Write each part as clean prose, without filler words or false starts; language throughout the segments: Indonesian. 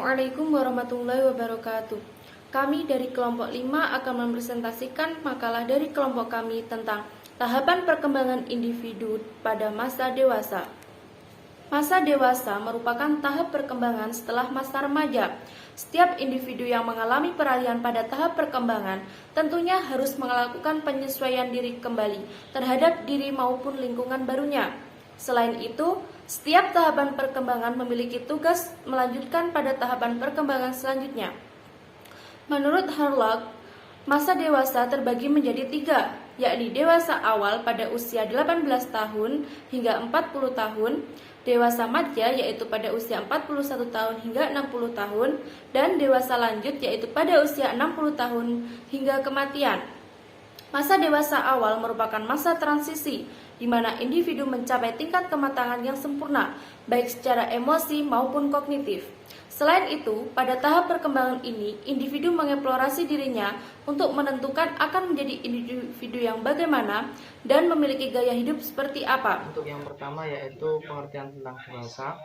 Assalamualaikum warahmatullahi wabarakatuh. Kami dari kelompok 5 akan mempresentasikan makalah dari kelompok kami tentang tahapan perkembangan individu pada masa dewasa. Masa dewasa merupakan tahap perkembangan setelah masa remaja. Setiap individu yang mengalami peralihan pada tahap perkembangan tentunya harus melakukan penyesuaian diri kembali terhadap diri maupun lingkungan barunya. Selain itu, setiap tahapan perkembangan memiliki tugas melanjutkan pada tahapan perkembangan selanjutnya. Menurut Harlock, masa dewasa terbagi menjadi 3, yakni dewasa awal pada usia 18 tahun hingga 40 tahun, dewasa madya yaitu pada usia 41 tahun hingga 60 tahun, dan dewasa lanjut yaitu pada usia 60 tahun hingga kematian. Masa dewasa awal merupakan masa transisi, di mana individu mencapai tingkat kematangan yang sempurna, baik secara emosi maupun kognitif. Selain itu, pada tahap perkembangan ini, individu mengeksplorasi dirinya untuk menentukan akan menjadi individu yang bagaimana dan memiliki gaya hidup seperti apa. Untuk yang pertama yaitu pengertian tentang dewasa.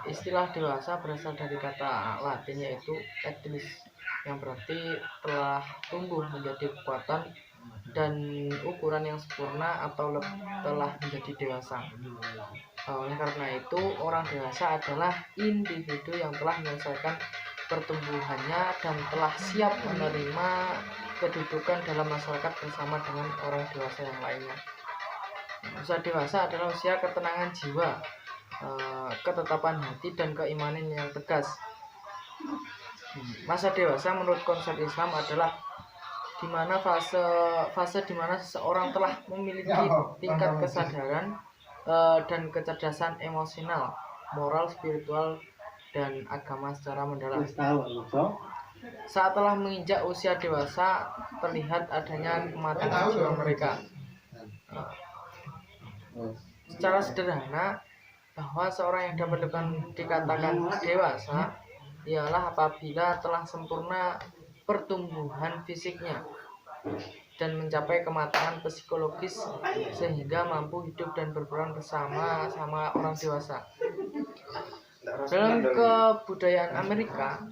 Istilah dewasa berasal dari kata Latin yaitu edlis, yang berarti telah tumbuh menjadi kekuatan dan ukuran yang sempurna atau telah menjadi dewasa. Oleh karena itu, orang dewasa adalah individu yang telah menyelesaikan pertumbuhannya dan telah siap menerima kedudukan dalam masyarakat bersama dengan orang dewasa yang lainnya. Usia dewasa adalah usia ketenangan jiwa, ketetapan hati, dan keimanan yang tegas. Masa dewasa menurut konsep Islam adalah di mana fase di mana seseorang telah memiliki tingkat kesadaran dan kecerdasan emosional, moral, spiritual, dan agama secara mendalam. Saat telah menginjak usia dewasa, terlihat adanya kematangan jiwa mereka. Secara sederhana, bahwa seorang yang dapat dikatakan dewasa ialah apabila telah sempurna pertumbuhan fisiknya dan mencapai kematangan psikologis sehingga mampu hidup dan berperan bersama orang dewasa. Dalam kebudayaan Amerika,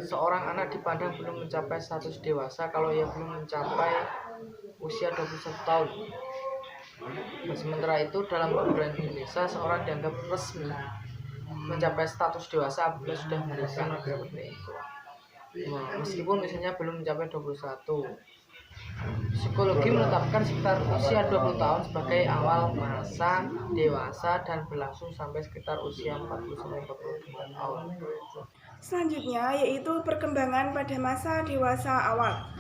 seorang anak dipandang belum mencapai status dewasa kalau ia belum mencapai usia 21 tahun. Sementara itu, dalam kebudayaan Indonesia, seorang dianggap resmi mencapai status dewasa apabila sudah menikah. Meskipun usianya belum mencapai 21. Psikologi menetapkan sekitar usia 20 tahun sebagai awal masa dewasa dan berlangsung sampai sekitar usia 40-42 tahun. Selanjutnya yaitu perkembangan pada masa dewasa awal.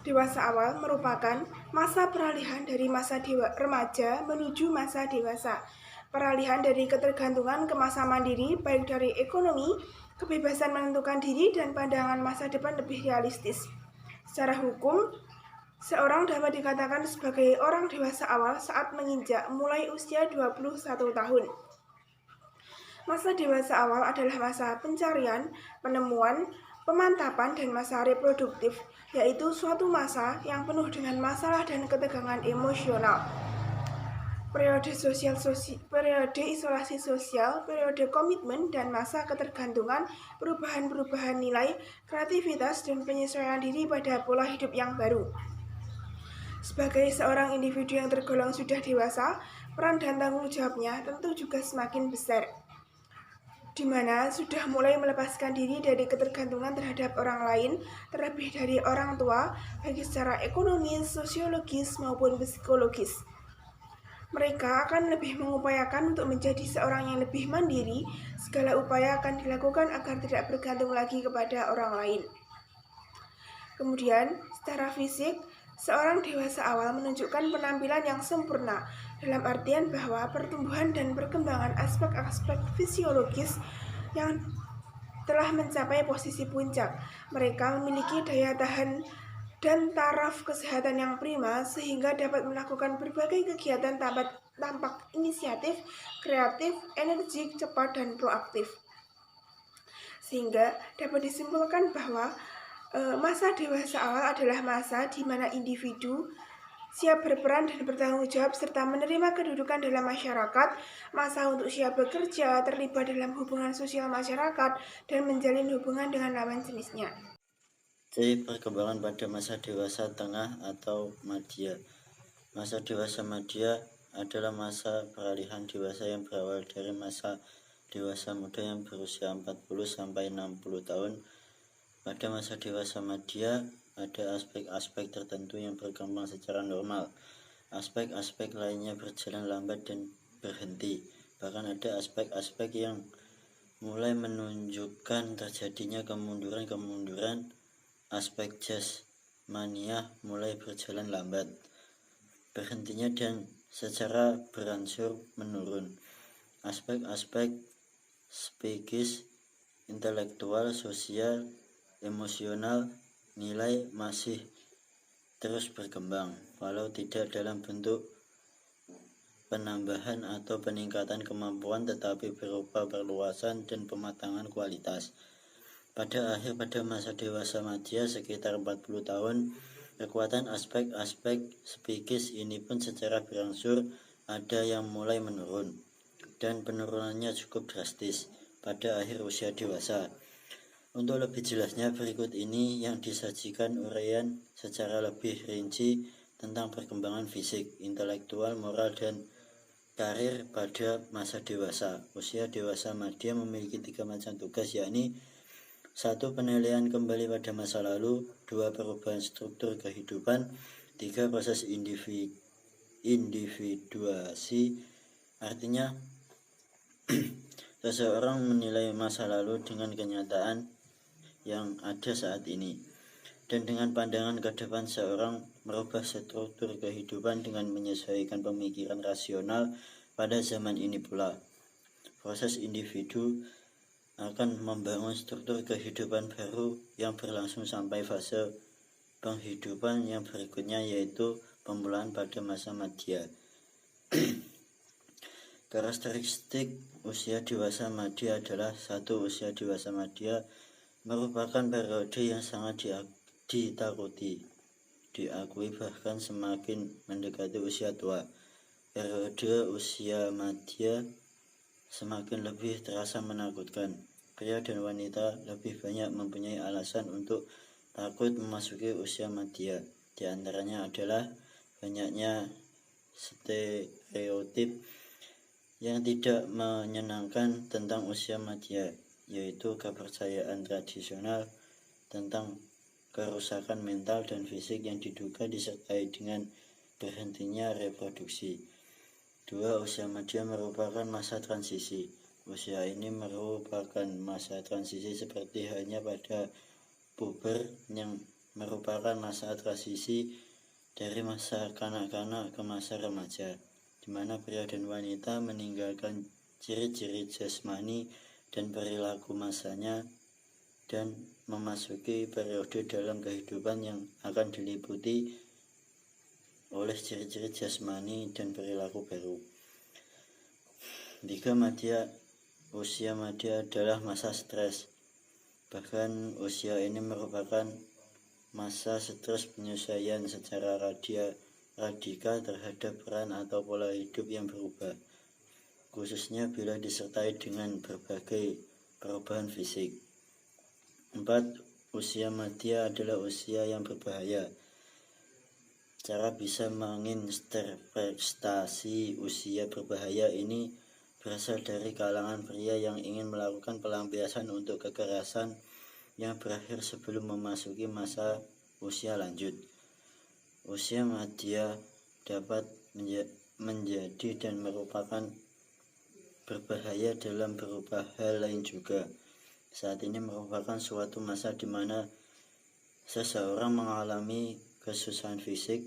Dewasa awal merupakan masa peralihan dari masa remaja menuju masa dewasa. Peralihan dari ketergantungan ke masa mandiri, baik dari ekonomi, kebebasan menentukan diri, dan pandangan masa depan lebih realistis. Secara hukum, seorang dapat dikatakan sebagai orang dewasa awal saat menginjak mulai usia 21 tahun. Masa dewasa awal adalah masa pencarian, penemuan, pemantapan, dan masa reproduktif, yaitu suatu masa yang penuh dengan masalah dan ketegangan emosional. Periode isolasi sosial, periode komitmen, dan masa ketergantungan, perubahan-perubahan nilai, kreativitas, dan penyesuaian diri pada pola hidup yang baru. Sebagai seorang individu yang tergolong sudah dewasa, peran dan tanggung jawabnya tentu juga semakin besar, di mana sudah mulai melepaskan diri dari ketergantungan terhadap orang lain, terlebih dari orang tua, baik secara ekonomis, sosiologis, maupun psikologis. Mereka akan lebih mengupayakan untuk menjadi seorang yang lebih mandiri. Segala upaya akan dilakukan agar tidak bergantung lagi kepada orang lain. Kemudian, secara fisik, seorang dewasa awal menunjukkan penampilan yang sempurna, dalam artian bahwa pertumbuhan dan perkembangan aspek-aspek fisiologis yang telah mencapai posisi puncak. Mereka memiliki daya tahan dan taraf kesehatan yang prima sehingga dapat melakukan berbagai kegiatan tampak inisiatif, kreatif, energik, cepat, dan proaktif. Sehingga dapat disimpulkan bahwa masa dewasa awal adalah masa di mana individu siap berperan dan bertanggung jawab serta menerima kedudukan dalam masyarakat, masa untuk siap bekerja, terlibat dalam hubungan sosial masyarakat, dan menjalin hubungan dengan lawan jenisnya. C. Perkembangan pada masa dewasa tengah atau madya. Masa dewasa madya adalah masa peralihan dewasa yang berawal dari masa dewasa muda yang berusia 40-60 tahun. Pada masa dewasa madya ada aspek-aspek tertentu yang berkembang secara normal. Aspek-aspek lainnya berjalan lambat dan berhenti. Bahkan ada aspek-aspek yang mulai menunjukkan terjadinya kemunduran. Aspek jasmania mulai berjalan lambat, berhentinya dan secara berangsur menurun. Aspek-aspek psikis, intelektual, sosial, emosional, nilai masih terus berkembang, walau tidak dalam bentuk penambahan atau peningkatan kemampuan, tetapi berupa perluasan dan pematangan kualitas. Pada masa dewasa madya sekitar 40 tahun, kekuatan aspek-aspek psikis ini pun secara berangsur ada yang mulai menurun, dan penurunannya cukup drastis pada akhir usia dewasa. Untuk lebih jelasnya, berikut ini yang disajikan uraian secara lebih rinci tentang perkembangan fisik, intelektual, moral, dan karir pada masa dewasa. Usia dewasa madya memiliki 3 macam tugas, yakni 1. Penilaian kembali pada masa lalu. 2. Perubahan struktur kehidupan. 3. Proses individuasi. Artinya, seseorang menilai masa lalu dengan kenyataan yang ada saat ini, dan dengan pandangan ke depan seorang merubah struktur kehidupan dengan menyesuaikan pemikiran rasional pada zaman ini pula. Proses individu akan membangun struktur kehidupan baru yang berlangsung sampai fase penghidupan yang berikutnya, yaitu pemulaan pada masa madya. Karakteristik usia dewasa madya adalah 1. Usia dewasa madya merupakan periode yang sangat diakui bahkan semakin mendekati usia tua. Periode usia madya semakin lebih terasa menakutkan. Pria dan wanita lebih banyak mempunyai alasan untuk takut memasuki usia madya. Di antaranya adalah banyaknya stereotip yang tidak menyenangkan tentang usia madya, yaitu kepercayaan tradisional tentang kerusakan mental dan fisik yang diduga disertai dengan berhentinya reproduksi. 2. Usia madya merupakan masa transisi. Usia ini merupakan masa transisi seperti halnya pada puber yang merupakan masa transisi dari masa kanak-kanak ke masa remaja, di mana pria dan wanita meninggalkan ciri-ciri jasmani dan perilaku masanya dan memasuki periode dalam kehidupan yang akan diliputi oleh ciri-ciri jasmani dan perilaku baru. 3. Usia madya adalah masa stres. Bahkan usia ini merupakan masa stres penyesuaian secara radikal terhadap peran atau pola hidup yang berubah, khususnya bila disertai dengan berbagai perubahan fisik. 4. Usia madya adalah usia yang berbahaya. Cara bisa menginterpretasi usia berbahaya ini berasal dari kalangan pria yang ingin melakukan pelampiasan untuk kekerasan yang berakhir sebelum memasuki masa usia lanjut. Usia madya dapat menjadi dan merupakan berbahaya dalam beberapa hal lain juga. Saat ini merupakan suatu masa di mana seseorang mengalami kesusahan fisik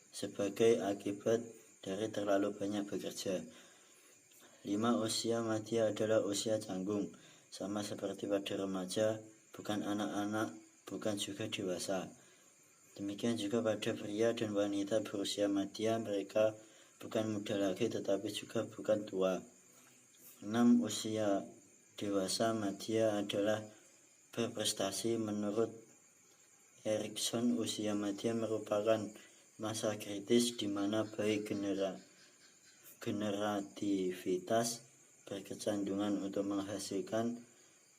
sebagai akibat dari terlalu banyak bekerja. 5. Usia madya adalah usia canggung. Sama seperti pada remaja, bukan anak-anak, bukan juga dewasa. Demikian juga pada pria dan wanita berusia madya, mereka bukan muda lagi tetapi juga bukan tua. 6. Usia dewasa madya adalah berprestasi. Menurut Erikson, usia madya merupakan masa kritis di mana baik generativitas berkecenderungan untuk menghasilkan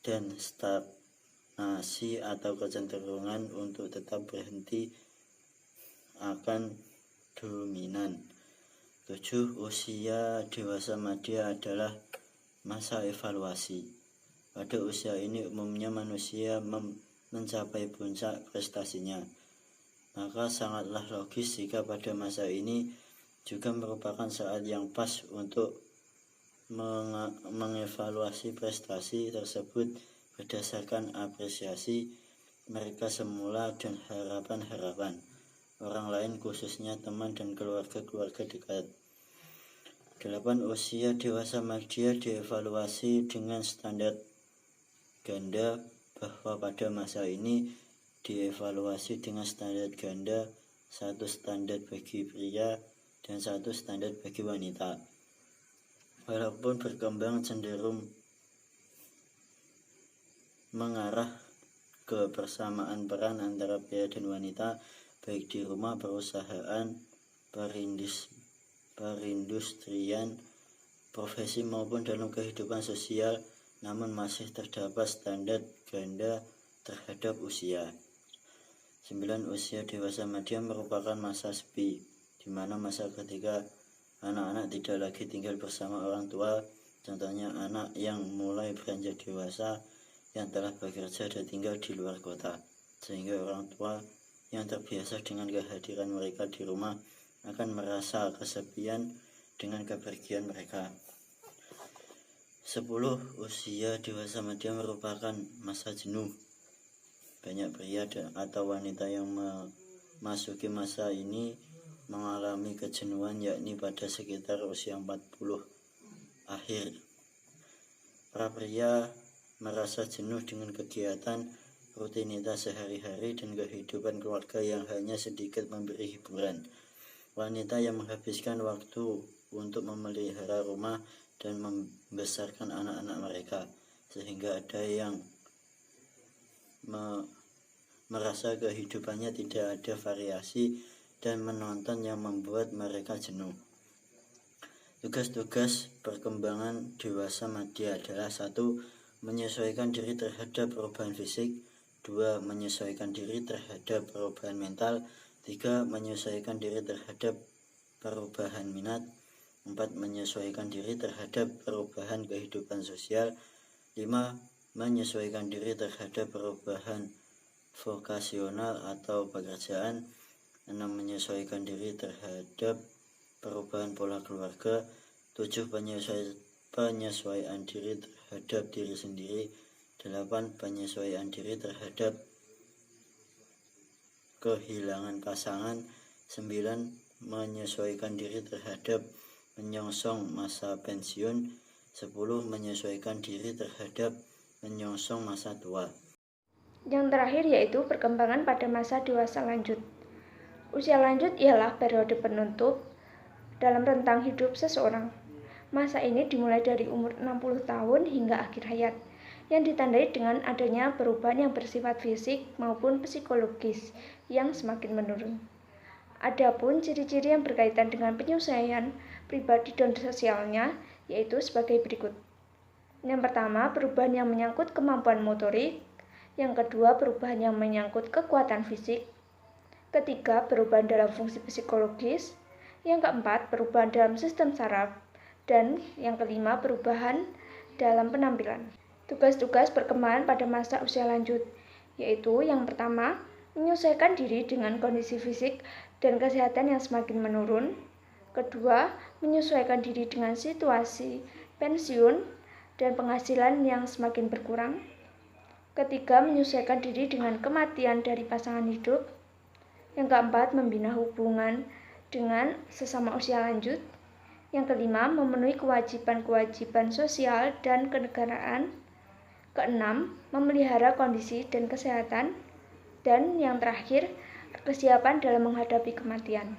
dan stagnasi atau kecenderungan untuk tetap berhenti akan dominan. 7. Usia dewasa madya adalah masa evaluasi. Pada usia ini umumnya manusia mencapai puncak prestasinya. Maka sangatlah logis jika pada masa ini juga merupakan saat yang pas untuk mengevaluasi prestasi tersebut berdasarkan apresiasi mereka semula dan harapan-harapan orang lain, khususnya teman dan keluarga-keluarga dekat. 8. Usia dewasa madya dievaluasi dengan standar ganda, bahwa pada masa ini dievaluasi dengan standar ganda, 1 standar bagi pria dan 1 standar bagi wanita. Walaupun berkembang cenderung mengarah ke persamaan peran antara pria dan wanita, baik di rumah, perusahaan, perindustrian, profesi maupun dalam kehidupan sosial, namun masih terdapat standar ganda terhadap usia. 9. Usia dewasa madya merupakan masa sepi, di mana masa ketika anak-anak tidak lagi tinggal bersama orang tua, contohnya anak yang mulai beranjak dewasa, yang telah bekerja dan tinggal di luar kota, sehingga orang tua yang terbiasa dengan kehadiran mereka di rumah akan merasa kesepian dengan kepergian mereka. 10. Usia dewasa madya merupakan masa jenuh. Banyak pria atau wanita yang memasuki masa ini mengalami kejenuhan, yakni pada sekitar usia 40 akhir. Para pria merasa jenuh dengan kegiatan rutinitas sehari-hari dan kehidupan keluarga yang hanya sedikit memberi hiburan. Wanita yang menghabiskan waktu untuk memelihara rumah dan membesarkan anak-anak mereka, sehingga ada yang merasa kehidupannya tidak ada variasi dan menonton yang membuat mereka jenuh. Tugas-tugas perkembangan dewasa madya adalah 1. Menyesuaikan diri terhadap perubahan fisik, 2. Menyesuaikan diri terhadap perubahan mental, 3. Menyesuaikan diri terhadap perubahan minat, 4. Menyesuaikan diri terhadap perubahan kehidupan sosial, 5. Menyesuaikan diri terhadap perubahan vokasional atau pekerjaan, 6. Menyesuaikan diri terhadap perubahan pola keluarga, 7. Penyesuaian diri terhadap diri sendiri, 8. Penyesuaian diri terhadap kehilangan pasangan, 9. Menyesuaikan diri terhadap menyongsong masa pensiun, 10. Menyesuaikan diri terhadap menyongsong masa tua. Yang terakhir yaitu perkembangan pada masa dewasa lanjut. Usia lanjut ialah periode penutup dalam rentang hidup seseorang. Masa ini dimulai dari umur 60 tahun hingga akhir hayat, yang ditandai dengan adanya perubahan yang bersifat fisik maupun psikologis yang semakin menurun. Adapun ciri-ciri yang berkaitan dengan penyesuaian pribadi dan sosialnya yaitu sebagai berikut. Yang pertama, perubahan yang menyangkut kemampuan motorik. Yang kedua, perubahan yang menyangkut kekuatan fisik. Ketiga, perubahan dalam fungsi psikologis. Yang keempat, perubahan dalam sistem saraf. Dan yang kelima, perubahan dalam penampilan. Tugas-tugas perkembangan pada masa usia lanjut, yaitu yang pertama, menyesuaikan diri dengan kondisi fisik dan kesehatan yang semakin menurun. Kedua, menyesuaikan diri dengan situasi pensiun dan penghasilan yang semakin berkurang. Ketiga, menyesuaikan diri dengan kematian dari pasangan hidup. Yang keempat, membina hubungan dengan sesama usia lanjut. Yang kelima, memenuhi kewajiban-kewajiban sosial dan kenegaraan. Keenam, memelihara kondisi dan kesehatan. Dan yang terakhir, kesiapan dalam menghadapi kematian.